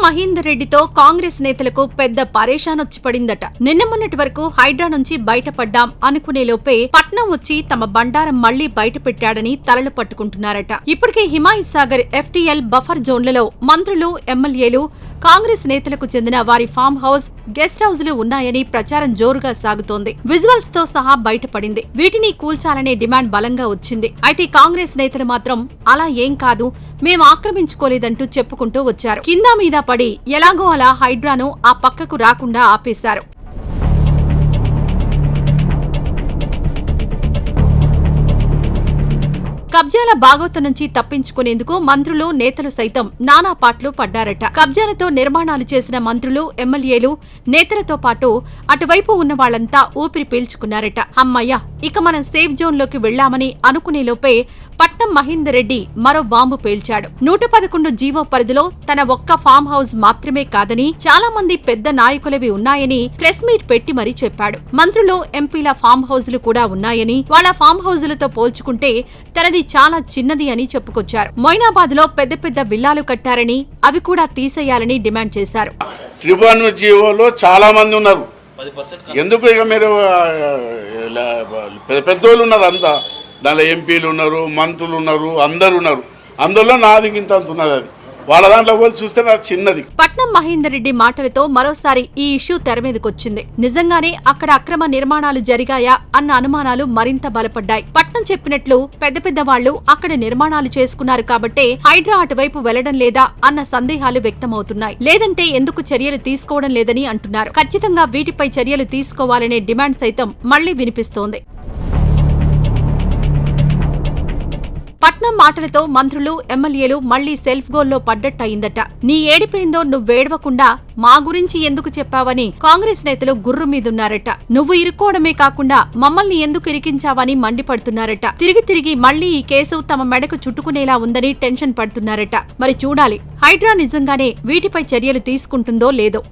మహేందర్ రెడ్డితో కాంగ్రెస్ నేతలకు పెద్ద పరేషానొచ్చి పడిందట. నిన్న మొన్నటి వరకు హైడ్రా నుంచి బయటపడ్డాం అనుకునే లోపే పట్నం వచ్చి తమ బండారం మళ్లీ బయట పెట్టాడని తలలు పట్టుకుంటున్నారట. ఇప్పటికే హిమాయత్ సాగర్ FTL బఫర్ జోన్లలో మంత్రులు, ఎమ్మెల్యేలు, కాంగ్రెస్ నేతలకు చెందిన వారి ఫామ్ హౌస్, గెస్ట్ హౌస్లు ఉన్నాయని ప్రచారం జోరుగా సాగుతోంది. విజువల్స్ తో సహా బయటపడింది. వీటిని కూల్చాలనే డిమాండ్ బలంగా వచ్చింది. అయితే కాంగ్రెస్ నేతలు మాత్రం అలా ఏం కాదు, మేం ఆక్రమించుకోలేదంటూ చెప్పుకుంటూ వచ్చారు. కింద మీద పడి ఎలాగో అలా హైడ్రాను ఆ పక్కకు రాకుండా ఆపేశారు. కబ్జాల బాగోతం నుంచి తప్పించుకునేందుకు మంత్రులు, నేతలు సైతం నానా పాట్లు పడ్డారట. కబ్జాలతో నిర్మాణాలు చేసిన మంత్రులు, ఎమ్మెల్యేలు, నేతలతో పాటు అటువైపు ఉన్న వాళ్లంతా ఊపిరి పీల్చుకున్నారట. అమ్మయ్య, ఇక మనం సేఫ్ జోన్లోకి వెళ్లామని అనుకునేలోపే పట్నం మహేందర్ రెడ్డి మరో బాంబు పేల్చాడు. 111 జీవో పరిధిలో తన ఒక్క ఫామ్ హౌస్ మాత్రమే కాదని, చాలా మంది పెద్ద నాయకులవి ఉన్నాయని ప్రెస్ మీట్ పెట్టి మరీ చెప్పాడు. మంత్రులు, ఎంపీల ఫామ్ హౌజులు కూడా ఉన్నాయని, వాళ్ళ ఫామ్ హౌజులతో పోల్చుకుంటే తనది చాలా చిన్నది అని చెప్పుకొచ్చారు. మొయినాబాద్ లో పెద్ద పెద్ద విల్లాలు కట్టారని, అవి కూడా తీసేయాలని డిమాండ్ చేశారు. త్రిభువన్ జీవోలో చాలా మంది ఉన్నారు. ఎందుకు ఇక మీరు పెద్దోళ్ళు ఉన్నారు, అంతా దానిలో ఎంపీలు ఉన్నారు, మంత్రులు ఉన్నారు, అందరు ఉన్నారు. అందులో నాది ఇంత ఉన్నది. అది వాళ్ళ దాంట్లో పోలి చూస్తే నాకు చిన్నది. పట్నం మహేందర్ రెడ్డి మాటలతో మరోసారి ఈ ఇష్యూ తెరమీదకొచ్చింది. నిజంగానే అక్కడ అక్రమ నిర్మాణాలు జరిగాయా అన్న అనుమానాలు మరింత బలపడ్డాయి. పట్నం చెప్పినట్లు పెద్ద పెద్ద వాళ్లు అక్కడ నిర్మాణాలు చేసుకున్నారు కాబట్టే హైడ్రా అటువైపు వెళ్లడం లేదా అన్న సందేహాలు వ్యక్తమవుతున్నాయి. లేదంటే ఎందుకు చర్యలు తీసుకోవడం లేదని అంటున్నారు. ఖచ్చితంగా వీటిపై చర్యలు తీసుకోవాలనే డిమాండ్ సైతం మళ్లీ వినిపిస్తోంది. పట్నం మాటలతో మంత్రులు, ఎమ్మెల్యేలు మళ్లీ సెల్ఫ్ గోల్లో పడ్డట్టయిందట. నీ ఏడిపోయిందో నువ్వేడవకుండా మా గురించి ఎందుకు చెప్పావని కాంగ్రెస్ నేతలు గుర్రు మీదున్నారట. నువ్వు ఇరుక్కోవడమే కాకుండా మమ్మల్ని ఎందుకు ఇరికించావని మండిపడుతున్నారట. తిరిగి తిరిగి మళ్లీ ఈ కేసు తమ మెడకు చుట్టుకునేలా ఉందని టెన్షన్ పడుతున్నారట. మరి చూడాలి, హైడ్రా నిజంగానే వీటిపై చర్యలు తీసుకుంటుందో లేదో.